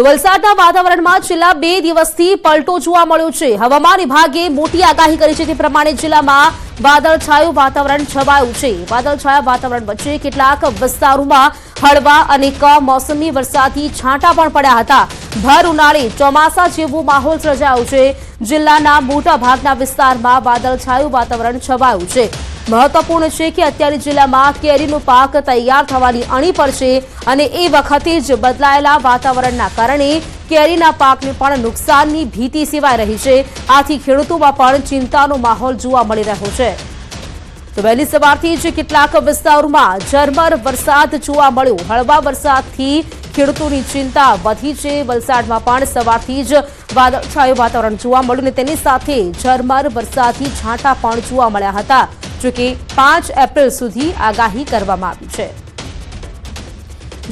તો વલસાડના વાતાવરણમાં છેલ્લા 2 દિવસથી પલટો જોવા મળ્યો છે। હવામાન વિભાગે મોટી આગાહી કરી છે। તે પ્રમાણે જિલ્લામાં વાદળછાયું વાતાવરણ છવાયું છે। વાદળછાયા વાતાવરણ વચ્ચે કેટલાક વિસ્તારોમાં હળવા અને કમોસમી વરસાદી છાંટા પણ પડ્યા હતા। ભર ઉનાળે ચોમાસા જેવો માહોલ સર્જાયો છે। જિલ્લાના મોટા ભાગના વિસ્તારમાં વાદળછાયું વાતાવરણ છવાયું છે। મહત્વપૂર્ણ છે કે અત્યારે જિલ્લામાં કેરીનો પાક તૈયાર થવાની અણી પર છે અને એ વખતે જ બદલાયેલા વાતાવરણના કારણે કેરીના પાકને પણ નુકસાનની ભીતિ સેવાઈ રહી છે। આથી ખેડૂતોમાં પણ ચિંતાનો માહોલ જોવા મળી રહ્યો છે। તો વહેલી સવારથી જ કેટલાક વિસ્તારોમાં ઝરમર વરસાદ જોવા મળ્યો। હળવા વરસાદથી ખેડૂતોની ચિંતા વધી છે। વલસાડમાં પણ સવારથી જ વાદળછાયું વાતાવરણ જોવા મળ્યું અને તેની સાથે ઝરમર વરસાદી છાંટા પણ જોવા મળ્યા હતા। જોકે 5 એપ્રિલ સુધી આગાહી કરવામાં આવી છે।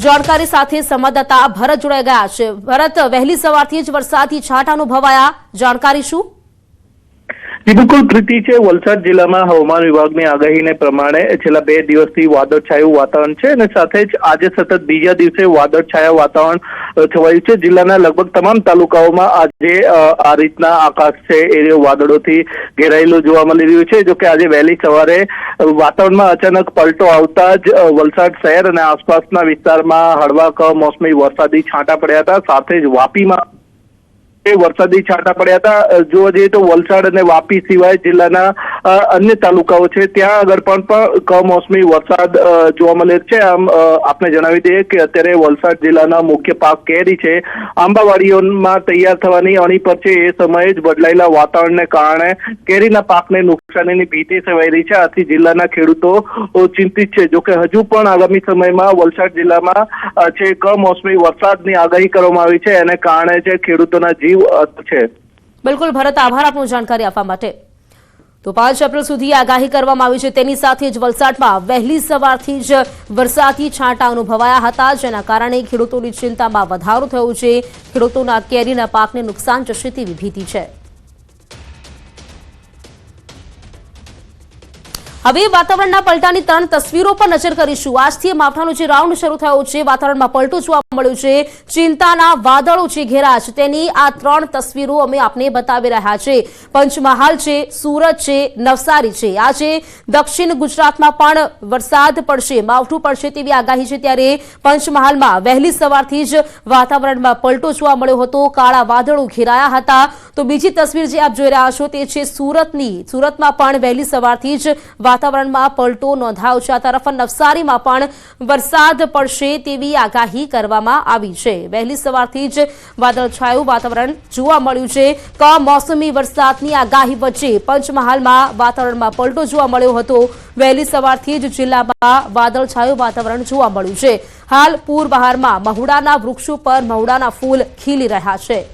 જાણકારી સાથે સંવાદદાતા ભરત જોડાઈ ગયા છે। ભરત, વહેલી સવારથી જ વરસાદી છાંટા અનુભવાયા, જાણકારી શું? બિલકુલ પ્રીતિ છે, વલસાડ જિલ્લામાં હવામાન વિભાગની આગાહીને પ્રમાણે છેલ્લા 2 દિવસથી વાદળછાયું વાતાવરણ છે અને સાથે જ આજે સતત બીજા દિવસે વાદળછાયા વાતાવરણ છવાયું છે। જિલ્લાના લગભગ તમામ તાલુકાઓમાં આજે આ રીતના આકાશ છે એ વાદળોથી ઘેરાયેલું જોવા મળી રહ્યું છે। જોકે આજે વહેલી સવારે વાતાવરણમાં અચાનક પલટો આવતા જ વલસાડ શહેર અને આસપાસના વિસ્તારમાં હળવા કમોસમી વરસાદી છાંટા પડ્યા હતા। સાથે જ વાપીમાં વરસાદી છાંટા પડ્યા હતા। જોવા જઈએ તો વલસાડ અને વાપી સિવાય જિલ્લાના અન્ય તાલુકાઓ છે ત્યાં આગળ પણ કમોસમી વરસાદ જોવા મળે છે। આમ આપને જણાવી દઈએ કે અત્યારે વલસાડ જિલ્લાના મુખ્ય પાક કેરી છે આંબાવાડીઓમાં તૈયાર થવાની અણી પર છે। એ સમયે જ બદલાયેલા વાતાવરણને કારણે કેરીના પાકને નુકસાનીની ભીતિ સેવાઈ રહી છે। આથી જિલ્લાના ખેડૂતો ચિંતિત છે। જોકે હજુ પણ આગામી સમયમાં વલસાડ જિલ્લામાં છે કમોસમી વરસાદની આગાહી કરવામાં આવી છે એને કારણે છે ખેડૂતોના જીવ છે। બિલકુલ ભરત, આભાર આપનો જાણકારી આપવા માટે। તો 5 એપ્રિલ સુધી આગાહી કરવામાં આવી છે। તેની સાથે જ વલસાડમાં વહેલી સવારથી જ વરસાદી છાંટા અનુભવાયા હતા, જેના કારણે ખેડૂતોની ચિંતામાં વધારો થયો છે। ખેડૂતોના કેરીના પાકને નુકસાન જશે તેવી ભીતિ છે। હવે વાતાવરણના પલટાની 3 તસવીરો પર નજર કરીશું। આજથી માવઠાનો જે રાઉન્ડ શરૂ થયો છે, વાતાવરણમાં પલટો જોવા મળ્યો છે, ચિંતાના વાદળો છે ઘેરા છે, તેની આ 3 તસવીરો અમે આપને બતાવી રહ્યા છે। પંચમહાલ છે, સુરત છે, નવસારી છે। આજે દક્ષિણ ગુજરાતમાં પણ વરસાદ પડશે, માવઠું પડશે તેવી આગાહી છે। ત્યારે પંચમહાલમાં વહેલી સવારથી જ વાતાવરણમાં પલટો જોવા મળ્યો હતો, કાળા વાદળો ઘેરાયા હતા। તો બીજી તસવીર જે આપ જોઈ રહ્યા છો તે છે સુરતની। સુરતમાં પણ વહેલી સવારથી જ વાતાવરણમાં પલટો નોંધાયો છે। આ તરફ નવસારીમાં પણ વરસાદ પડશે તેવી આગાહી કરવામાં આવી છે। વહેલી સવારથી જ વાદળછાયું વાતાવરણ જોવા મળ્યું છે। કમોસમી વરસાદની આગાહી વચ્ચે પંચમહાલમાં વાતાવરણમાં પલટો જોવા મળ્યો હતો। વહેલી સવારથી જ જિલ્લામાં વાદળછાયું વાતાવરણ જોવા મળ્યું છે। હાલ પૂરબહારમાં મહુડાના વૃક્ષો પર મહુડાના ફૂલ ખીલી રહ્યા છે।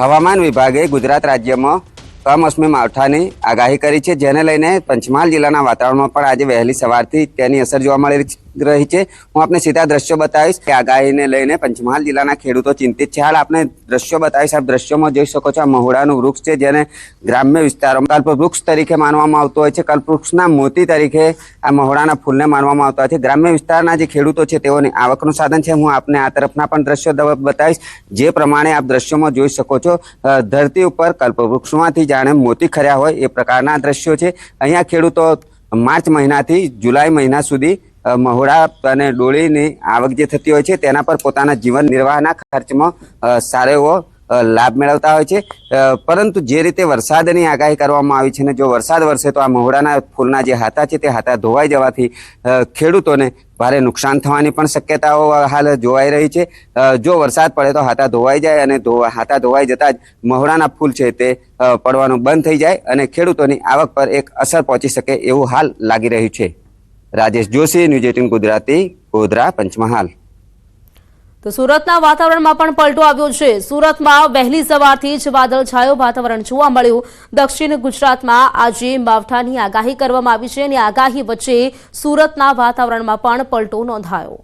હવામાન વિભાગે ગુજરાત રાજ્યમાં કમોસમી માવઠાની આગાહી કરી છે, જેને લઈને પંચમહાલ જિલ્લાના વાતાવરણમાં પણ આજે વહેલી સવારથી તેની અસર જોવા મળી રહી છે। હું આપને સીધા દ્રશ્યો બતાવીશ કે આગાહીને લઈને પંચમહાલ જિલ્લાના ખેડૂતો ચિંતિત છે। હાલ આપને દ્રશ્યો બતાવીશ। આપ દ્રશ્યોમાં જોઈ શકો છો આ મહુડાનું વૃક્ષ છે, જેને ગ્રામ્ય વિસ્તારોમાં કલ્પવૃક્ષ તરીકે માનવામાં આવતો હોય છે। કલ્પવૃક્ષના મોતી તરીકે આ મહુડાના ફૂલને માનવામાં આવતા હોય છે। ગ્રામ્ય વિસ્તારના જે ખેડૂતો છે તેઓની આવકનું સાધન છે। હું આપને આ તરફના પણ દ્રશ્યો બતાવીશ, જે પ્રમાણે આપ દ્રશ્યોમાં જોઈ શકો છો ધરતી ઉપર કલ્પવૃક્ષમાંથી જાણે મોતી ખર્યા હોય એ પ્રકારના દ્રશ્યો છે। અહીંયા ખેડૂતો માર્ચ મહિનાથી જુલાઈ મહિના સુધી મહુડા અને ડોળીની આવક જે થતી હોય છે તેના પર પોતાના જીવન નિર્વાહના ખર્ચમાં સારો એવો લાભ મેળવતા હોય છે। પરંતુ જે રીતે વરસાદની આગાહી કરવામાં આવી છે ને જો વરસાદ વરસે તો આ મહુડાના ફૂલના જે હાથા છે તે હાથા ધોવાઈ જવાથી ખેડૂતોને ભારે નુકસાન થવાની પણ શક્યતાઓ હાલ જોવાઈ રહી છે। જો વરસાદ પડે તો હાથા ધોવાઈ જાય અને હાથા ધોવાઈ જતા જ મહુડાના ફૂલ છે તે પડવાનું બંધ થઈ જાય અને ખેડૂતોની આવક પર એક અસર પહોંચી શકે એવું હાલ લાગી રહ્યું છે। રાજેશ જોશી, ન્યૂઝ 18 ગુજરાતી, ગોધરા, પંચમહાલ। તો સુરતના વાતાવરણમાં પણ પલટો આવ્યો છે। સુરતમાં વહેલી સવારથી જ વાદળછાયું વાતાવરણ જોવા મળ્યું। દક્ષિણ ગુજરાતમાં આજે માવઠાની આગાહી કરવામાં આવી છે અને આગાહી વચ્ચે સુરતના વાતાવરણમાં પણ પલટો નોંધાયો।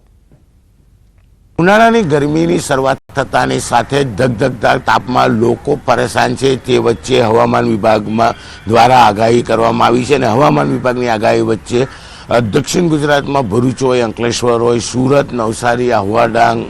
ઉનાળાની ગરમીની શરૂઆત થતાની સાથે ધગધગતા તાપમાં લોકો પરેશાન છે। તે વચ્ચે હવામાન વિભાગમાં દ્વારા આગાહી કરવામાં આવી છે અને હવામાન વિભાગની આગાહી વચ્ચે દક્ષિણ ગુજરાતમાં ભરૂચ હોય, અંકલેશ્વર હોય, સુરત, નવસારી, આહવા, ડાંગ,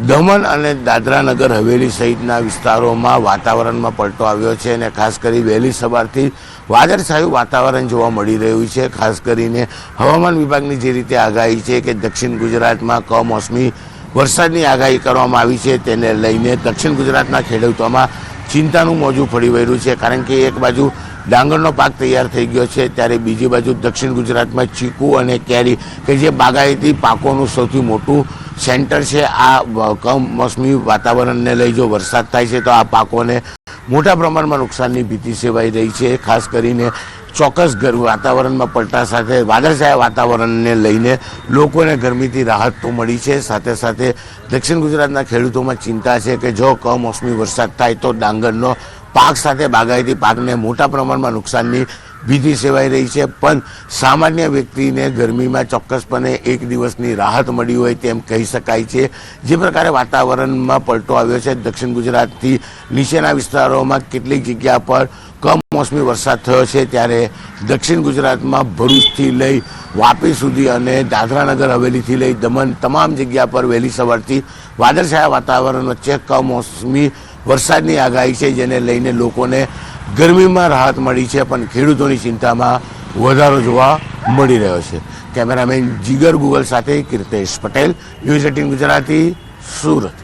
દમણ અને દાદરા નગર હવેલી સહિતના વિસ્તારોમાં વાતાવરણમાં પલટો આવ્યો છે અને ખાસ કરી વહેલી સવારથી વાદળછાયું વાતાવરણ જોવા મળી રહ્યું છે. ખાસ કરીને હવામાન વિભાગની જે રીતે આગાહી છે કે દક્ષિણ ગુજરાતમાં કમોસમી વરસાદની આગાહી કરવામાં આવી છે, તેને લઈને દક્ષિણ ગુજરાતના ખેડૂતોમાં ચિંતાનું મોજું ફરી વળ્યું છે. કારણ કે એક બાજુ ડાંગરનો પાક તૈયાર થઈ ગયો છે, ત્યારે બીજી બાજુ દક્ષિણ ગુજરાતમાં ચીકુ અને કેરી કે જે બાગાયતી પાકોનું સૌથી મોટું સેન્ટર છે, આ કમોસમી વાતાવરણને લઈ જો વરસાદ થાય છે તો આ પાકોને મોટા પ્રમાણમાં નુકસાનની ભીતિ સેવાઈ રહી છે. ખાસ કરીને ચોક્કસ વાતાવરણમાં પલટા સાથે વાદળછાયા વાતાવરણને લઈને લોકોને ગરમીથી રાહત તો મળી છે. સાથે સાથે દક્ષિણ ગુજરાતના ખેડૂતોમાં ચિંતા છે કે જો કમોસમી વરસાદ થાય તો ડાંગરનો પાક સાથે બાગાયતી પાકને મોટા પ્રમાણમાં નુકસાનની ભીતિ સેવાઈ રહી છે. પણ સામાન્ય વ્યક્તિને ગરમીમાં ચોક્કસપણે એક દિવસની રાહત મળી હોય તેમ કહી શકાય છે. જે પ્રકારે વાતાવરણમાં પલટો આવ્યો છે, દક્ષિણ ગુજરાતથી નીચેના વિસ્તારોમાં કેટલીક જગ્યા પર કમોસમી વરસાદ થયો છે, ત્યારે દક્ષિણ ગુજરાતમાં ભરૂચથી લઈ વાપી સુધી અને દાદરાનગર હવેલીથી લઈ દમણ તમામ જગ્યા પર વહેલી સવારથી વાદળછાયા વાતાવરણ વચ્ચે કમોસમી વરસાદની આગાહી છે, જેને લઈને લોકોને ગરમીમાં રાહત મળી છે, પણ ખેડૂતોની ચિંતામાં વધારો જોવા મળી રહ્યો છે. કેમેરામેન જીગર ગુગલ સાથે કીર્તેશ પટેલ, ન્યૂઝ 18 ગુજરાતી, સુરત.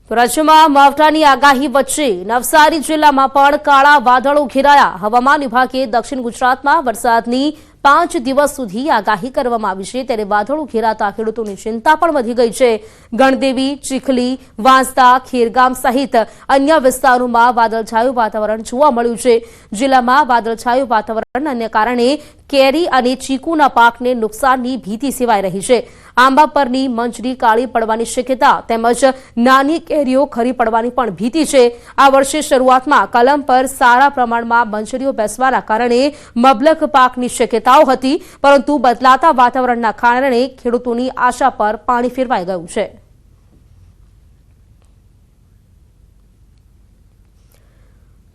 તો રાજ્યમાં માવઠાની આગાહી વચ્ચે નવસારી જિલ્લામાં પણ કાળા વાદળો ઘેરાયા. હવામાન વિભાગે દક્ષિણ ગુજરાતમાં વરસાદની 5 દિવસ સુધી આગાહી કરવામાં આવી છે, ત્યારે વાદળો ઘેરાતા ખેડૂતોની ચિંતા પણ વધી ગઈ છે. ગણદેવી, ચીખલી, વાંસદા, ખેરગામ સહિત અન્ય વિસ્તારોમાં વાદળછાયું વાતાવરણ જોવા મળ્યું છે. જિલ્લામાં વાદળછાયું વાતાવરણને કારણે કેરી અને ચીકુના પાકને નુકસાનની ભીતિ સેવાઈ રહી છે. આંબા પરની મંજરી કાળી પડવાની શક્યતા તેમજ નાની કેરીઓ ખરી પડવાની પણ ભીતિ છે. આ વર્ષે શરૂઆતમાં કલમ પર સારા પ્રમાણમાં મંજરીઓ બેસવાના કારણે મબલખ પાકની શક્યતાઓ હતી, પરંતુ બદલાતા વાતાવરણના કારણે ખેડૂતોની આશા પર પાણી ફેરવાઈ ગયું છે.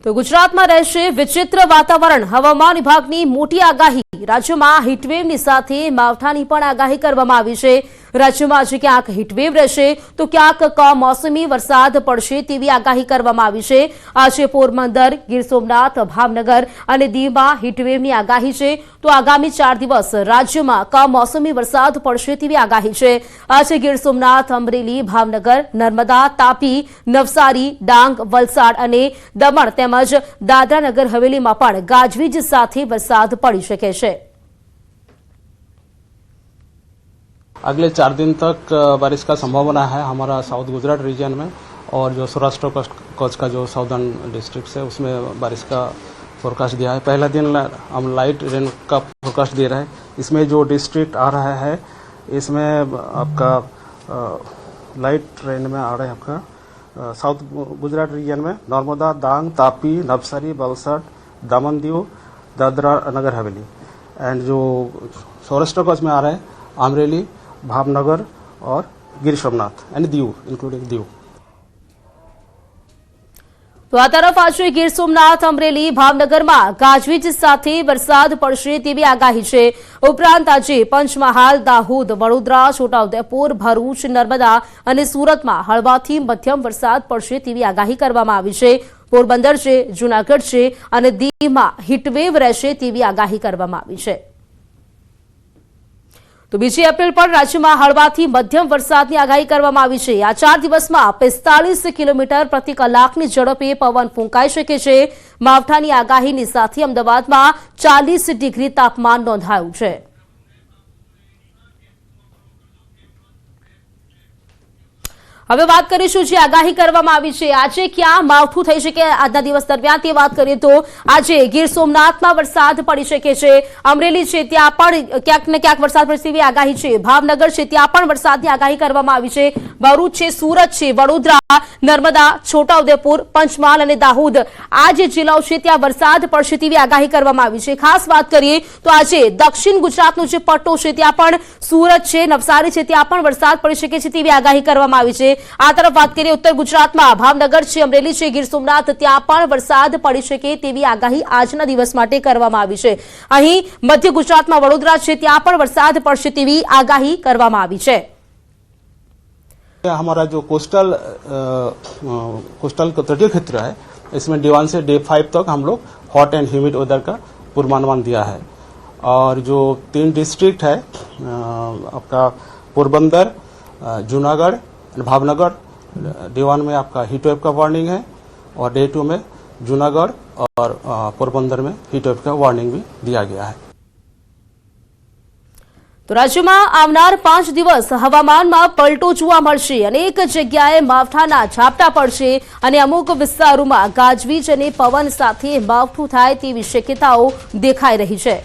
તો ગુજરાતમાં રહેશે વિચિત્ર વાતાવરણ. હવામાન વિભાગની મોટી આગાહી. રાજ્યમાં હીટવેવની સાથે માવઠાની પણ આગાહી કરવામાં આવી છે. રાજ્યમાં આજે ક્યાંક હીટવેવ રહેશે તો ક્યાંક કમોસમી વરસાદ પડશે તેવી આગાહી કરવામાં આવી છે. આજે પોરબંદર, ગીર સોમનાથ, ભાવનગર અને દીવમાં હીટવેવની આગાહી છે. તો આગામી 4 દિવસ રાજ્યમાં કમોસમી વરસાદ પડશે તેવી આગાહી છે. આજે ગીર સોમનાથ, અમરેલી, ભાવનગર, નર્મદા, તાપી, નવસારી, ડાંગ, વલસાડ અને દમણ તેમજ દાદરાનગર હવેલીમાં પણ ગાજવીજ સાથે વરસાદ પડી શકે છે. अगले 4 दिन तक बारिश का संभावना है हमारा साउथ गुजरात रीजन में, और जो सौराष्ट्र कच्छ का जो साउदर्न डिस्ट्रिक्ट है उसमें बारिश का फोरकास्ट दिया है. पहला दिन हम लाइट रेन का फोरकास्ट दे रहे हैं. इसमें जो डिस्ट्रिक्ट आ रहा है इसमें आपका लाइट रेन में आ रहा है आपका साउथ गुजरात रीजन में नर्मदा, डांग, तापी, नवसारी, वलसाड, दमन दीव, दादरा नगर हवेली. एंड जो सौराष्ट्र कच्छ में आ रहा है अमरेली, भावनगर और गिर सोमनाथ एंड दीव इंक्लूडिंग दीव. તો આ તરફ આજે ગીર સોમનાથ, અમરેલી, ભાવનગરમાં ગાજવીજ સાથે વરસાદ પડશે તેવી આગાહી છે. ઉપરાંત આજે પંચમહાલ, દાહોદ, વડોદરા, છોટાઉદેપુર, ભરૂચ, નર્મદા અને સુરતમાં હળવાથી મધ્યમ વરસાદ પડશે તેવી આગાહી કરવામાં આવી છે. પોરબંદર છે, જૂનાગઢ છે અને દીવમાં હીટવેવ રહેશે તેવી આગાહી કરવામાં આવી છે. તો 2 એપ્રિલ પર રાજ્યમાં હળવાથી મધ્યમ વરસાદની આગાહી કરવામાં આવી છે. આ 4 દિવસમાં 45 કિલોમીટર પ્રતિ કલાકની ઝડપે પવન ફૂંકાઈ શકે છે. માવઠાની આગાહીની સાથે અમદાવાદમાં 40 ડિગ્રી તાપમાન નોંધાયું છે. હવે વાત કરીશું જે આગાહી કરવામાં આવી છે. આજે ક્યાં માવઠું થઈ શકે આજના દિવસ દરમિયાન તે વાત કરીએ તો આજે ગીર સોમનાથમાં વરસાદ પડી શકે છે. અમરેલી છે ત્યાં પણ ક્યાંક ને ક્યાંક વરસાદ પડશે તેવી આગાહી છે. ભાવનગર છે ત્યાં પણ વરસાદની આગાહી કરવામાં આવી છે. ભરૂચ છે, સુરત છે, વડોદરા, નર્મદા, છોટાઉદેપુર, પંચમહાલ અને દાહોદ આ જે જિલ્લાઓ છે ત્યાં વરસાદ પડશે તેવી આગાહી કરવામાં આવી છે. ખાસ વાત કરીએ તો આજે દક્ષિણ ગુજરાતનો જે પટ્ટો છે ત્યાં પણ સુરત છે, નવસારી છે ત્યાં પણ વરસાદ પડી શકે છે તેવી આગાહી કરવામાં આવી છે. આ તરફ વાત કરીએ ઉત્તર ગુજરાતમાં ભાવનગર છે, અમરેલી છે, ગીર સોમનાથ, ત્યાં પણ વરસાદ પડી શકે તેવી આગાહી આજના દિવસ માટે કરવામાં આવી છે. અહીં મધ્ય ગુજરાતમાં વડોદરા છે, ત્યાં પણ वरसाद પડશે તેવી આગાહી કરવામાં આવી છે. हमारा जो कोस्टल तटीय क्षेत्र है, इसमें D1 से D5 तक हम लोग हॉट एंड ह्यूमिड वेदर का पूर्वानुमान दिया है. और जो 3 डिस्ट्रिक्ट है आपका पोरबंदर, जूनागढ़, भावनगर, D1 में आपका हीट वेव का वार्निंग है और D2 में जूनागढ़ और पोरबंदर में हीट वेव का वार्निंग भी दिया गया है. તો રાજ્યમાં આવનાર 5 દિવસ હવામાનમાં પલટો જોવા મળશે. અનેક જગ્યાએ માવઠાના ઝાપટા પડશે અને અમુક વિસ્તારોમાં ગાજવીજ અને પવન સાથે માવઠું થાય તેવી શક્યતાઓ દેખાઈ રહી છે.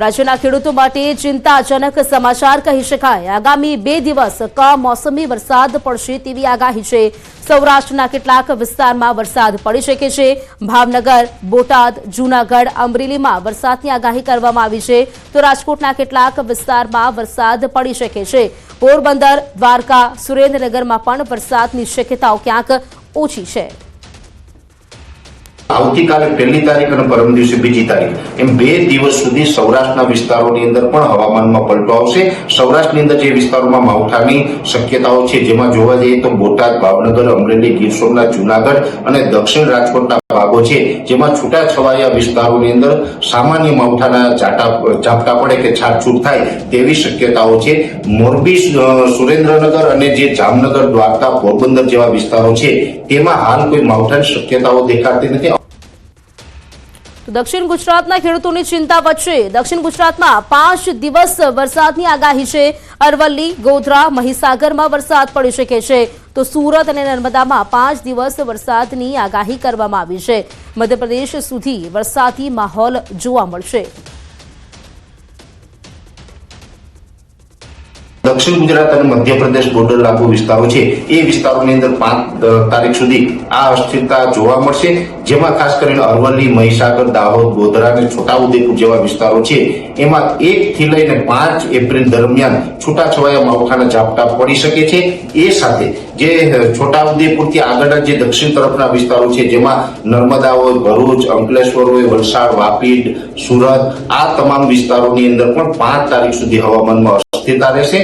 રાજ્યના ખેડૂતો માટે ચિંતાજનક સમાચાર કહી શકાય. આગામી 2 દિવસ કમોસમી વરસાદ પડશે તેવી આગાહી છે. સૌરાષ્ટ્રના કેટલાક વિસ્તારમાં વરસાદ પડી શકે છે. ભાવનગર, બોટાદ, જૂનાગઢ, અમરેલીમાં વરસાદની આગાહી કરવામાં આવી છે. તો રાજકોટના કેટલાક વિસ્તારમાં વરસાદ પડી શકે છે. પોરબંદર, દ્વારકા, સુરેન્દ્રનગરમાં પણ વરસાદની શક્યતાઓ ક્યાંક ઓછી છે. આવતીકાલે 1લી તારીખ અને પરમ દિવસે 2જી તારીખ એમ 2 દિવસ સુધી સૌરાષ્ટ્રના વિસ્તારોની અંદર પણ હવામાનમાં પલટો આવશે. સૌરાષ્ટ્રની અંદર જે વિસ્તારોમાં માવઠાની શક્યતાઓ છે, જેમાં જોવા જઈએ તો બોટાદ, ભાવનગર, અમરેલી, ગીર સોમનાથ, જૂનાગઢ અને દક્ષિણ રાજકોટના ભાગો છે, જેમાં છૂટાછવાયા વિસ્તારોની અંદર સામાન્ય માવઠાના ઝાપટા પડે કે છાટછૂટ થાય તેવી શક્યતાઓ છે. મોરબી, સુરેન્દ્રનગર અને જે જામનગર, દ્વારકા, પોરબંદર જેવા વિસ્તારો છે તેમાં હાલ કોઈ માવઠાની શક્યતાઓ દેખાતી નથી. તો દક્ષિણ ગુજરાતના ખેડૂતોની ચિંતા વચ્ચે દક્ષિણ ગુજરાતમાં 5 દિવસ વરસાદની આગાહી છે. અરવલ્લી, ગોધરા, મહીસાગરમાં વરસાદ પડી શકે છે. તો સુરત અને નર્મદામાં 5 દિવસ વરસાદની આગાહી કરવામાં આવી છે. મધ્યપ્રદેશ સુધી વરસાદી માહોલ જોવા મળશે. દક્ષિણ ગુજરાત અને મધ્યપ્રદેશ બોર્ડર લાગુ વિસ્તારો છે, એ વિસ્તારોની અંદર 5 તારીખ સુધી આ અસ્થિરતા જોવા મળશે. જેમાં ખાસ કરીને અરવલ્લી, મહીસાગર, દાહોદ, ગોધરા અને છોટાઉદેપુર જેવા વિસ્તારો છે, એમાં 1 થી લઈને 5 એપ્રિલ દરમિયાન છૂટાછવાયા માવઠાના ઝાપટા પડી શકે છે. એ સાથે જે છોટાઉદેપુરથી આગળના જે દક્ષિણ તરફના વિસ્તારો છે, જેમાં નર્મદા હોય, ભરૂચ, અંકલેશ્વર હોય, વલસાડ, વાપી, સુરત, આ તમામ વિસ્તારોની અંદર પણ 5 તારીખ સુધી હવામાનમાં અસ્થિરતા રહેશે.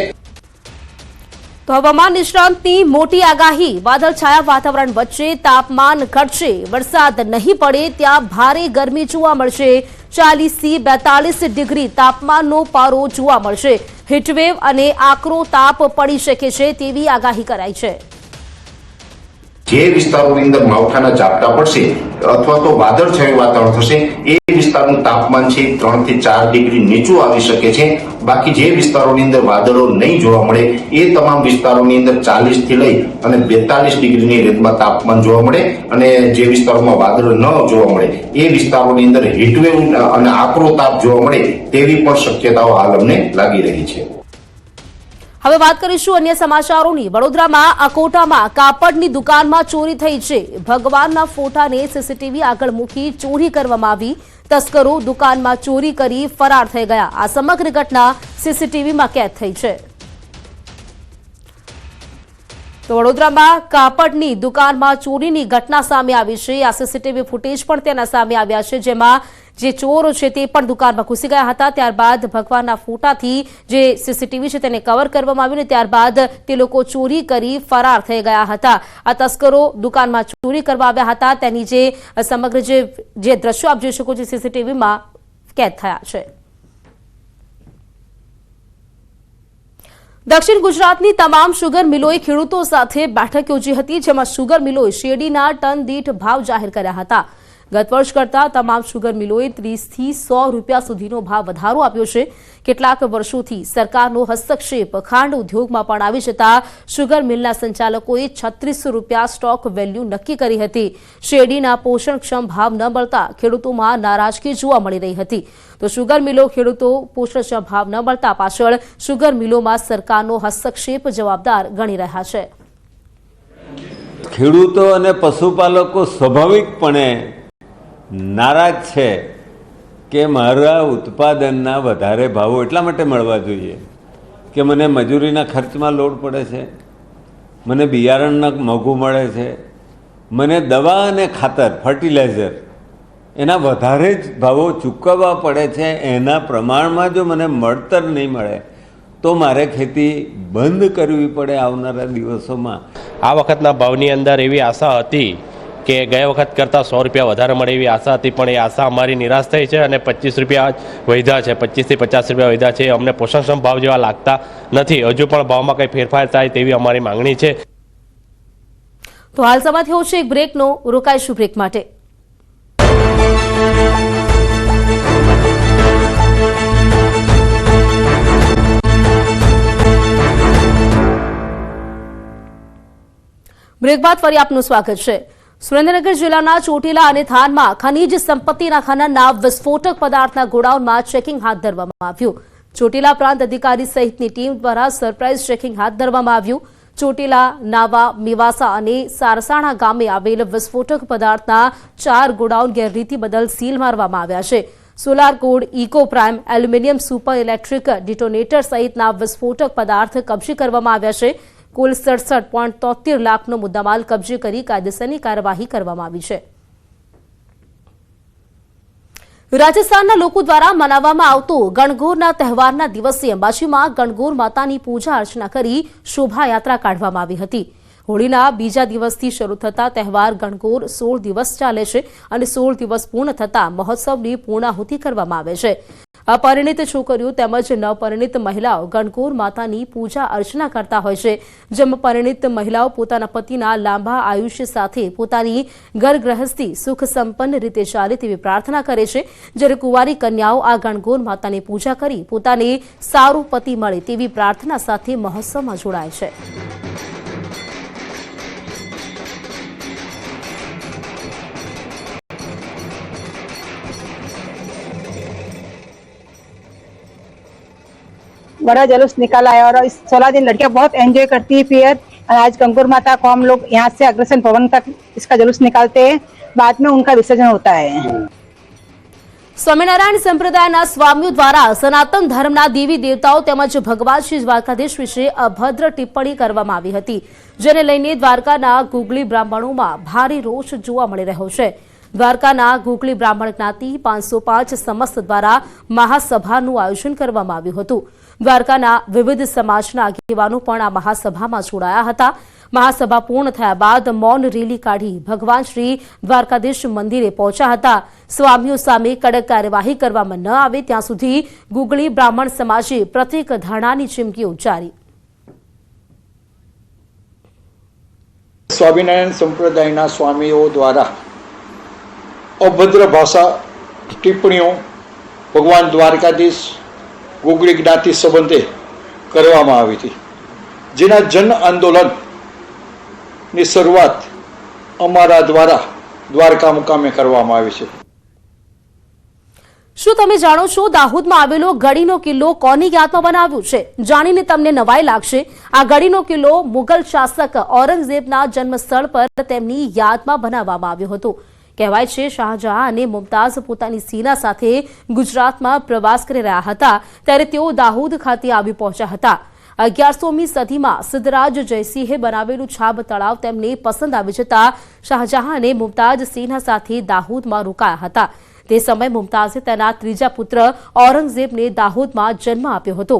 તો હવામાન નિષ્ણાંતની મોટી આગાહી. વાદળછાયા વાતાવરણ વચ્ચે તાપમાન ઘટશે. વરસાદ નહીં પડે ત્યાં ભારે ગરમી જોવા મળશે. 40 થી 42 ડિગ્રી તાપમાનનો પારો જોવા મળશે. હીટવેવ અને આકરો તાપ પડી શકે છે તેવી આગાહી કરાઈ છે. જે વિસ્તારોની અંદર માવઠાના ઝાપટા પડશે અથવા તો વાદળછાયું વાતાવરણ થશે, એ વિસ્તારનું તાપમાન છે 3 થી 4 ડિગ્રી નીચું આવી શકે છે. બાકી જે વિસ્તારોની અંદર વાદળો નહીં જોવા મળે, એ તમામ વિસ્તારોની અંદર 40 થી લઈ અને 42 ડિગ્રીની રેન્જમાં તાપમાન જોવા મળે. અને જે વિસ્તારોમાં વાદળો ન જોવા મળે, એ વિસ્તારોની અંદર હીટવેવ અને આકરો તાપ જોવા મળે તેવી પણ શક્યતાઓ હાલ અમને લાગી રહી છે. હવે વાત કરીશું અન્ય સમાચારોની. વડોદરામાં અકોટામાં કાપડની દુકાનમાં ચોરી થઈ છે. ભગવાનના ફોટાને સીસીટીવી આગળ મૂકી ચોરી કરવામાં આવી. તસ્કરો દુકાનમાં ચોરી કરી ફરાર થઈ ગયા. આ સમગ્ર ઘટના સીસીટીવીમાં કેદ થઈ છે. તો વડોદરામાં કાપડની દુકાનમાં ચોરીની ઘટના સામે આવી છે. આ સીસીટીવી ફૂટેજ પણ તેના સામે આવ્યા છે, જેમાં જે ચોરો છે તે પણ દુકાનમાં ઘૂસી ગયા હતા. ત્યારબાદ ભગવાનના ફોટાથી જે સીસીટીવી છે તેને કવર કરવામાં આવ્યું, ત્યારબાદ તે લોકો ચોરી કરી ફરાર થઈ ગયા હતા. આ તસ્કરો દુકાનમાં ચોરી કરવા આવ્યા હતા. તેની જે સમગ્ર જે દ્રશ્યો આપ જોઈ શકો છો સીસીટીવીમાં કેદ થયા છે. દક્ષિણ ગુજરાતની તમામ શુગર મિલોએ ખેડૂતો સાથે બેઠક યોજી હતી, જેમાં શુગર મિલોએ શેરડીના ટન દીઠ ભાવ જાહેર કર્યા હતા. ગત વર્ષ કરતા તમામ શુગર મિલોએ 30 થી 100 રૂપિયા સુધીનો ભાવ વધારો આપ્યો છે. કેટલાક વર્ષોથી સરકારનો હસ્તક્ષેપ ખાંડ ઉદ્યોગમાં પણ આવી જતા શુગર મિલના સંચાલકોએ 36 રૂપિયા સ્ટોક વેલ્યુ નક્કી કરી હતી. શેરડીના પોષણક્ષમ ભાવ ન મળતા ખેડૂતોમાં નારાજગી જોવા મળી રહી હતી. તો શુગર મિલો ખેડૂતો પોષણક્ષમ ભાવ ન મળતા પાછળ શુગર મિલોમાં સરકારનો હસ્તક્ષેપ જવાબદાર ગણી રહ્યા છે. ખેડૂતો અને પશુપાલકો સ્વાભાવિકપણે નારાજ છે કે મારા ઉત્પાદનના વધારે ભાવો એટલા માટે મળવા જોઈએ કે મને મજૂરીના ખર્ચમાં લોડ પડે છે, મને બિયારણના મોંઘું મળે છે, મને દવા અને ખાતર ફર્ટિલાઇઝર એના વધારે જ ભાવો ચૂકવવા પડે છે. એના પ્રમાણમાં જો મને મળતર નહીં મળે તો મારે ખેતી બંધ કરવી પડે આવનારા દિવસોમાં. આ વખતના ભાવની અંદર એવી આશા હતી કે ગયા વખત કરતાં 100 રૂપિયા વધારે મળે એવી આશા હતી, પણ એ આશા અમારી નિરાશ થઈ છે અને 25 રૂપિયા વધ્યા છે, 25 થી 50 રૂપિયા વધ્યા છે. અમને પોષણક્ષમ ભાવ જેવા લાગતા નથી. હજુ પણ ભાવમાં કંઈ ફેરફાર થાય તેવી અમારી માંગણી છે. તો હાલ સમય થયો છે એક બ્રેકનો. રોકાઈશું બ્રેક માટે. બ્રેક બાદ ફરી આપનું સ્વાગત છે. સુરેન્દ્રનગર જિલ્લાના ચોટીલા અને થાનમાં ખનીજ સંપત્તિના ખનનના વિસ્ફોટક પદાર્થના ગોડાઉનમાં ચેકિંગ હાથ ધરવામાં આવ્યું. ચોટીલા પ્રાંત અધિકારી સહિતની ટીમ દ્વારા સરપ્રાઇઝ ચેકિંગ હાથ ધરવામાં આવ્યું. ચોટીલા, નાવા, મેવાસા અને સારસાણા ગામે આવેલ વિસ્ફોટક પદાર્થના 4 ગોડાઉન ગેરરીતિ બદલ સીલ મારવામાં આવ્યા છે. Solar code, eco prime, aluminium super electric detonator સહિતના વિસ્ફોટક પદાર્થ કબજે કરવામાં આવ્યા છે. કુલ 67.73 લાખનો મુદ્દામાલ કબજે કરી કાયદેસરની કાર્યવાહી કરવામાં આવી છે. રાજસ્થાનના લોકો દ્વારા મનાવવામાં આવતો ગણગોરના તહેવારના દિવસે અંબાજીમાં ગણગોર માતાની પૂજા અર્ચના કરી શોભાયાત્રા કાઢવામાં આવી હતી. હોળીના બીજા દિવસથી શરૂ થતા તહેવાર ગણગોર 16 દિવસ ચાલે છે અને 16 દિવસ પૂર્ણ થતા મહોત્સવની પૂર્ણાહુતિ કરવામાં આવે છે. અપરિણિત છોકરીઓ તેમજ નવપરિણિત મહિલાઓ ગણગોર માતાની પૂજા અર્ચના કરતા હોય છે. જેમાં પરિણિત મહિલાઓ પોતાના પતિના લાંબા આયુષ્ય સાથે પોતાની ઘર ગૃહસ્થી સુખ સંપન્ન રીતે ચાલે તેવી પ્રાર્થના કરે છે. જ્યારે કુંવારી કન્યાઓ આ ગણગોર માતાની પૂજા કરી પોતાને સારું પતિ મળે તેવી પ્રાર્થના સાથે મહોત્સવમાં જોડાય છે. बड़ा जुलूस निकाला है और इस 16 दिन लड़कियां बहुत एंजॉय करती है. फिर आज गंगोर माता को हम लोग यहाँ से अग्रसेन भवन तक इसका जुलूस निकालते हैं. बाद में उनका विसर्जन होता है. સ્વામિનારાયણ સંપ્રદાયના સ્વામીઓ દ્વારા સનાતન ધર્મના દેવી દેવતાઓ તેમજ ભગવાન શ્રી દ્વારકાધીશ વિશે અભદ્ર ટિપ્પણી કરવામાં આવી હતી, જેને લઈને દ્વારકાના ગુગલી બ્રાહ્મણોમાં ભારે રોષ જોવા મળી રહ્યો છે. દ્વારકાના ગુગલી બ્રાહ્મણ જ્ઞાતિ 505 સમસ્ત દ્વારા મહાસભાનું આયોજન કરવામાં આવ્યું હતું. દ્વારકાના વિવિધ સમાજના આગેવાનો પણ આ મહાસભામાં જોડાયા હતા. મહાસભા પૂર્ણ થયા બાદ મૌન રેલી કાઢી ભગવાન શ્રી દ્વારકાધીશ મંદિરે પહોંચ્યા હતા. સ્વામીઓ સામે કડક કાર્યવાહી કરવામાં ન આવે ત્યાં સુધી ગુગળી બ્રાહ્મણ સમાજે પ્રત્યેક ધરણાની ચીમકી ઉચ્ચારી. સ્વામિનારાયણ સંપ્રદાયના સ્વામીઓ દ્વારા અભદ્ર ભાષા ટિપ્પણીઓ ભગવાન દ્વારકાધીશ ગુગળી જ્ઞાતિ સંબંધે કરવામાં આવી હતી, જેના જન આંદોલનની શરૂઆત અમારા દ્વારા દ્વારકા મુકામે કરવામાં આવી છે. શું તમે જાણો છો દાહોદમાં આવેલો ગડીનો કિલ્લો કોની યાદમાં બનાવ્યો છે? જાણીને તમને નવાઈ લાગશે. આ ગડીનો કિલ્લો મુગલ શાસક ઔરંગઝેબના જન્મસ્થળ પર તેમની યાદમાં બનાવવામાં આવ્યો હતો. કહેવાય છે શાહજહાં અને મુમતાઝ પોતાની સેના સાથે ગુજરાતમાં પ્રવાસ કરી રહ્યા હતા ત્યારે તેઓ દાહોદ ખાતે આવી પહોંચ્યા હતા. 11મી સદીમાં સિદ્ધરાજ જયસિંહે બનાવેલું છાબ તળાવ તેમને પસંદ આવી જતા શાહજહાં અને મુમતાઝ સેના સાથે દાહોદમાં રોકાયા હતા. તે સમયે મુમતાઝે તેના ત્રીજા પુત્ર ઔરંગઝેબને દાહોદમાં જન્મ આપ્યો હતો.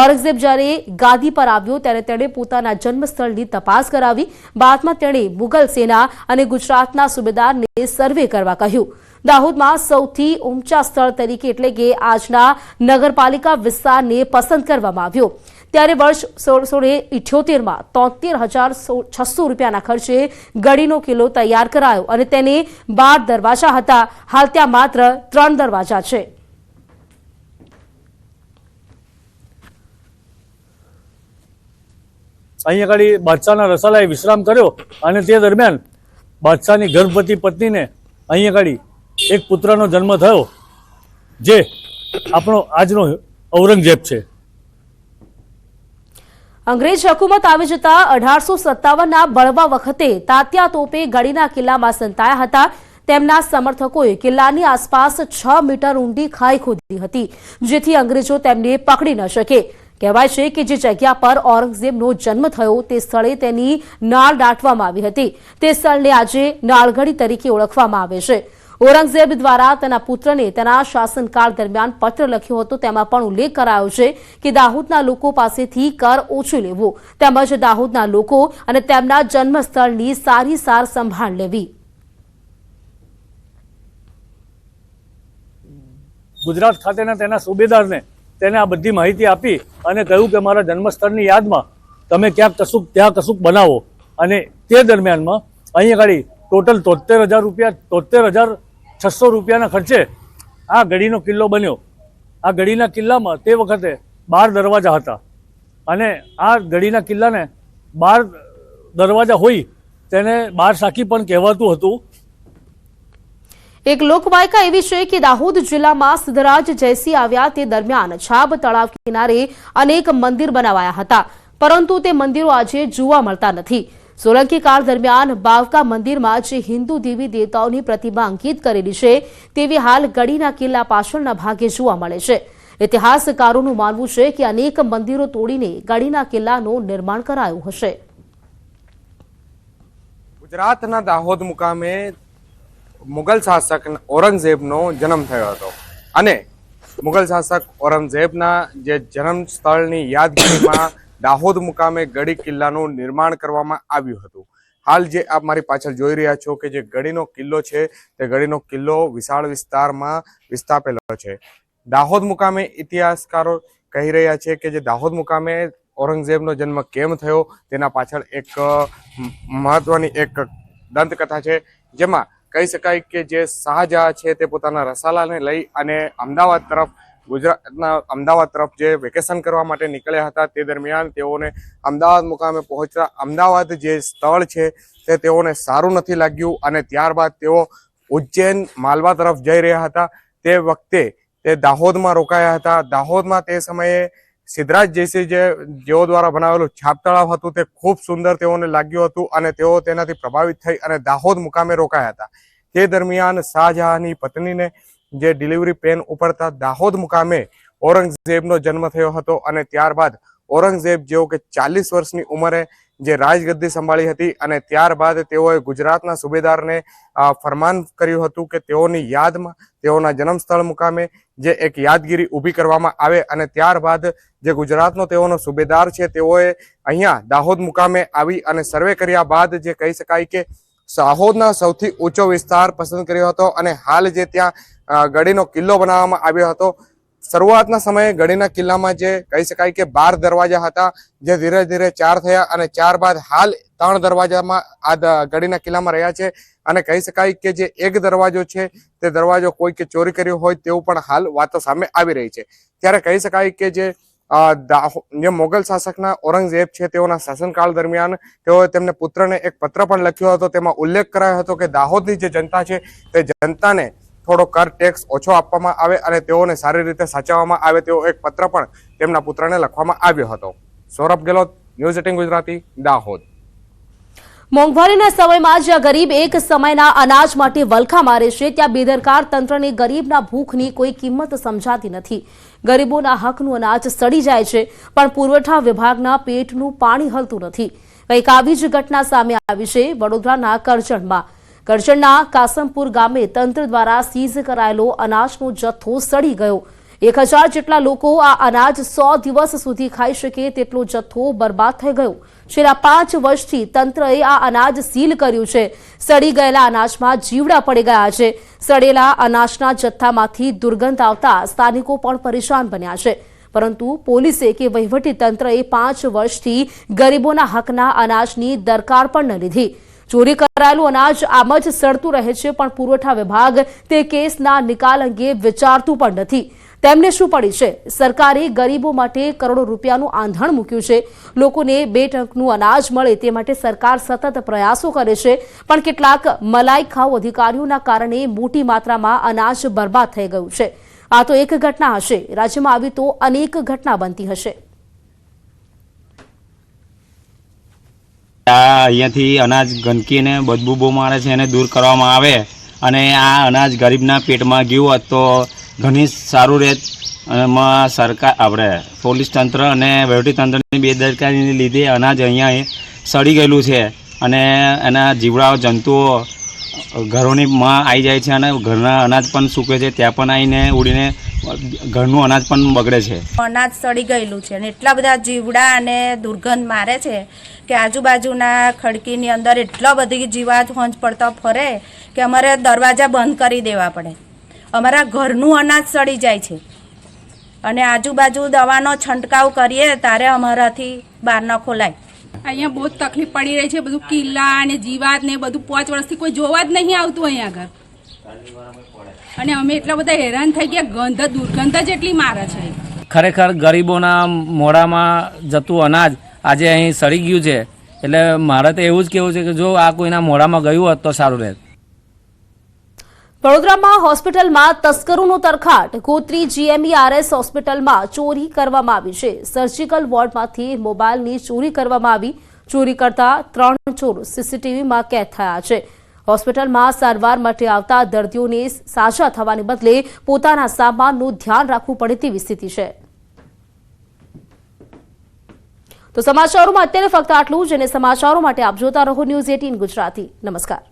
ઔરંગઝેબ જ્યારે ગાદી પર આવ્યો ત્યારે તેણે પોતાના જન્મસ્થળની તપાસ કરાવી. બાદમાં તેણે મુગલ સેના અને ગુજરાતના સુબેદારને સર્વે કરવા કહ્યું. દાહોદમાં સૌથી ઊંચા સ્થળ તરીકે એટલે કે આજના નગરપાલિકા વિસ્તારને પસંદ કરવામાં આવ્યો. ત્યારે વર્ષ 1678માં 73,600 રૂપિયાના ખર્ચે ગડીનો કિલ્લો તૈયાર કરાયો અને તેને 12 દરવાજા હતા. હાલ ત્યાં માત્ર 3 દરવાજા છે. અહીંયા આગળ બાદશાહના રસાલાએ વિશ્રામ કર્યો અને તે દરમિયાન બાદશાહની ગર્ભવતી પત્નીને અહીંયા આગળ એક પુત્રનો જન્મ થયો, જે આપણો આજનો ઔરંગઝેબ છે. અંગ્રેજ હુકુમત આવી જતા 1857ના બળવા વખતે તાત્યા તોપે ગડીના કિલ્લામાં સંતાયા હતા. તેમના સમર્થકોએ કિલ્લાની આસપાસ 6 મીટર ઊંડી ખાઈ ખોદી હતી, જેથી અંગ્રેજો તેમને પકડી ન શકે. કહેવાય છે કે જે જગ્યા પર ઔરંગઝેબનો જન્મ થયો તે સ્થળે તેની નાળ દાટવામાં આવી હતી. તે સ્થળને આજે નાળગઢી તરીકે ઓળખવામાં આવે છે. ઔરંગઝેબ દ્વારા તેના પુત્રને તેના શાસનકાળ દરમિયાન પત્ર લખ્યો હતો. તેમાં પણ ઉલ્લેખ કરાયો છે કે દાહોદના લોકો પાસેથી કર ઓછું લેવું તેમજ દાહોદના લોકો અને તેમના જન્મસ્થળની સારી સાર સંભાળ લેવી. ગુજરાત ખાતેના તેના સુબેદારને તેને આ બધી માહિતી આપી અને કહ્યું કે મારા જન્મસ્થળની યાદમાં તમે ક્યાંક ત્યાં કશુંક બનાવો. અને તે દરમિયાનમાં અહીં આગળ ટોટલ 73,600 રૂપિયાના ખર્ચે આ ગઢીનો કિલ્લો બન્યો. આ ગઢીના કિલ્લામાં તે વખતે 12 દરવાજા હતા અને આ ગઢીના કિલ્લાને 12 દરવાજા હોય તેને 12 સાખી પણ કહેવાતું હતું. એક લોકવાયકા એવી છે કે દાહોદ જિલ્લામાં સિદ્ધરાજ જયસિંહ આવ્યા તે દરમિયાન છાબ તળાવ કિનારે અનેક મંદિર બનાવાયા હતા, પરંતુ તે મંદિરો આજે જોવા મળતા નથી. સોલંકી કાળ દરમિયાન બાવકા મંદિરમાં જે હિન્દુ દેવી દેવતાઓની પ્રતિમા અંકિત કરેલી છે તેવી હાલ ગઢીના કિલ્લા પાછળના ભાગે જોવા મળે છે. ઇતિહાસકારોનું માનવું છે કે અનેક મંદિરો તોડીને ગઢીના કિલ્લાનું નિર્માણ કરાયું હશે. ગુજરાતના દાહોદ મુકામે મુગલ શાસક ઔરંગઝેબનો જન્મ થયો હતો અને મુગલ શાસક ઔરંગઝેબના જે જન્મ સ્થળની યાદગીરીમાં દાહોદ મુકામે ગઢી કિલ્લાનું નિર્માણ કરવામાં આવ્યું હતું. હાલ જે આપ મારી પાછળ જોઈ રહ્યા છો કે જે ગઢીનો કિલ્લો છે તે ગઢીનો કિલ્લો વિશાળ વિસ્તારમાં વિસ્થાપેલો છે. દાહોદ મુકામે ઇતિહાસકારો કહી રહ્યા છે કે જે દાહોદ મુકામે ઔરંગઝેબનો જન્મ કેમ થયો તેના પાછળ એક મહત્વની એક દંતકથા છે, જેમાં કહી શકાય કે જે શાહજહાં છે તે પોતાના રસાલાને લઈ અને અમદાવાદ તરફ ગુજરાતના અમદાવાદ તરફ જે વેકેશન કરવા માટે નીકળ્યા હતા તે દરમિયાન તેઓને અમદાવાદ મુકામે પહોંચતા અમદાવાદ જે સ્થળ છે તે તેઓને સારું નથી લાગ્યું અને ત્યારબાદ તેઓ ઉજ્જૈન માલવા તરફ જઈ રહ્યા હતા. તે વખતે તે દાહોદમાં રોકાયા હતા. દાહોદમાં તે સમયે સિદ્ધરાજ જયસિંહ જેઓ દ્વારા બનાવેલું છાપ તળાવ હતું તે ખૂબ સુંદર તેઓને લાગ્યું હતું અને તેઓ તેનાથી પ્રભાવિત થઈ અને દાહોદ મુકામે રોકાયા હતા. તે દરમિયાન શાહજહાંની પત્નીને જે ડિલિવરી પેન ઉપડતા દાહોદ મુકામે ઔરંગઝેબનો જન્મ થયો હતો અને ત્યારબાદ ઔરંગઝેબ જેઓ કે 40 વર્ષની ઉંમરે જે રાજગદ્દી સંભાળી હતી અને ત્યારબાદ તેઓએ ગુજરાતના સુબેદારને ફરમાન કર્યું હતું કે તેઓની યાદમાં તેઓના જન્મસ્થળ મુકામે જે એક યાદગીરી ઊભી કરવામાં આવે અને ત્યારબાદ જે ગુજરાતનો તેઓનો સુબેદાર છે તેઓએ અહીંયા દાહોદ મુકામે આવી અને સર્વે કર્યા બાદ જે કહી શકાય કે દાહોદના સૌથી ઊંચો વિસ્તાર પસંદ કર્યો હતો અને હાલ જે ત્યાં ગઢીનો કિલ્લો બનાવવામાં આવ્યો હતો. શરૂઆતના સમયે ગઢીના કિલ્લામાં જે કહી શકાય કે 12 દરવાજા હતા જે ધીરે ધીરે 4 થયા અને 4 બાદ હાલ 3 દરવાજામાં આ ગઢીના કિલ્લામાં રહ્યા છે અને કહી શકાય કે જે એક દરવાજો છે તે દરવાજો કોઈ કે ચોરી કર્યો હોય તેવું પણ હાલ વાતો સામે આવી રહી છે. ત્યારે કહી શકાય કે જે મોગલ શાસકના ઔરંગઝેબ છે તેઓના શાસનકાળ દરમિયાન તેઓએ તેમને પુત્રને એક પત્ર પણ લખ્યો હતો. તેમાં ઉલ્લેખ કરાયો હતો કે દાહોદની જે જનતા છે તે જનતાને થોડો કર ટેક્સ ઓછો આપવામાં આવે અને તેઓને સારી રીતે સાચવવામાં આવે તેવો એક પત્ર પણ તેમના પુત્રને લખવામાં આવ્યો હતો. સૌરભ ગેહલોત, ન્યૂઝ 18 ગુજરાતી, દાહોદ. મોંઘવારીના સમયમાં જ્યાં ગરીબ એક સમયના અનાજ માટે વલખા મારે છે ત્યાં બેદરકાર તંત્રને ગરીબના ભૂખની કોઈ કિંમત સમજાતી નથી. ગરીબોના હકનું અનાજ સડી જાય છે પણ પુરવઠા વિભાગના પેટનું પાણી હલતું નથી. કંઈક આવી જ ઘટના સામે આવી છે વડોદરાના કરજણમાં. કરજણના કાસમપુર ગામે તંત્ર દ્વારા સીઝ કરાયેલો અનાજનો જથ્થો સડી ગયો. 1000 જેટલા લોકો આ અનાજ 100 દિવસ સુધી ખાઈ શકે તેટલો જથ્થો બરબાદ થઈ ગયો. છેલ્લા 5 વર્ષથી તંત્રએ આ અનાજ સીલ કર્યું છે. સડી ગયેલા અનાજમાં જીવડા પડી ગયા છે. સડેલા અનાજના જથ્થામાંથી દુર્ગંધ આવતા સ્થાનિકો પણ પરેશાન બન્યા છે. પરંતુ પોલીસે કે વહીવટી તંત્રએ 5 વર્ષથી ગરીબોના હકના અનાજની દરકાર પણ ન લીધી. ચોરી કરાયેલું અનાજ આમ જ સડતું રહે છે પણ પુરવઠા વિભાગ તે કેસના નિકાલ અંગે વિચારતું પણ નથી. તેમને શું પડી છે? સરકારે ગરીબો માટે કરોડો રૂપિયાનું આંધણ મૂક્યું છે. લોકોને 2 ટંકનું અનાજ મળે તે માટે સરકાર સતત પ્રયાસો કરે છે પણ કેટલાક મલાઈ ખાઉ અધિકારીઓના કારણે મોટી માત્રામાં અનાજ બરબાદ થઈ ગયું છે. આ તો એક ઘટના હશે, રાજ્યમાં આવી તો અનેક ઘટના બનતી હશે. અહીંયાથી અનાજ ગંદકીને બદબૂ બહુ મારે છે એને દૂર કરવામાં આવે અને આ અનાજ ગરીબના પેટમાં ગયું હોત તો ઘણી સારું રહેત એમાં સરકાર આપણે પોલીસ તંત્ર અને વહીવટી તંત્રની બેદરકારીને લીધે અનાજ અહીંયા સડી ગયેલું છે અને એના જીવડાઓ જંતુઓ ઘરોની માં આવી જાય છે અને ઘરના અનાજ પણ સૂકે છે, ત્યાં પણ આવીને ઉડીને ઘરનું અનાજ પણ બગડે છે. અનાજ સડી ગયેલું છે અને એટલા બધા જીવડા અને દુર્ગંધ મારે છે કે આજુબાજુના ખડકીની અંદર એટલા બધી જીવાત હોંજ પડતા ફરે કે અમારે દરવાજા બંધ કરી દેવા પડે. અમારા ઘરનું અનાજ સડી જાય છે અને આજુબાજુ દવાનો છંટકાવ કરીએ ત્યારે અમારાથી બહાર ન ખોલાય. અહીંયા બહુ જ તકલીફ પડી રહી છે. બધું કિલ્લા અને જીવાત ને બધું 5 વર્ષથી કોઈ જોવા જ નહીં આવતું અહીંયા આગળ અને અમે એટલા બધા હેરાન થઈ ગયા. દુર્ગંધ જ એટલી મારે છે. ખરેખર ગરીબોના મોઢામાં જતું અનાજ આજે અહીં સડી ગયું છે. એટલે મારે તો એવું જ કહેવું છે કે જો આ કોઈના મોઢામાં ગયું હોત તો સારું રહેત. વડોદરામાં હોસ્પિટલમાં તસ્કરોનો તરખાટ. ગોત્રી GMERS હોસ્પિટલમાં ચોરી કરવામાં આવી છે. સર્જિકલ વોર્ડમાંથી મોબાઈલની ચોરી કરવામાં આવી. ચોરી કરતા 3 ચોર CCTVમાં કેદ થયા છે. હોસ્પિટલમાં સારવાર માટે આવતા દર્દીઓને સાજા થવાને બદલે પોતાના સામાનનું ધ્યાન રાખવું પડે તેવી સ્થિતિ છે. તો સમાચારોમાં અત્યારે ફક્ત આટલું જ અને સમાચારો માટે આપ જોતા રહો News 18 ગુજરાતી. નમસ્કાર.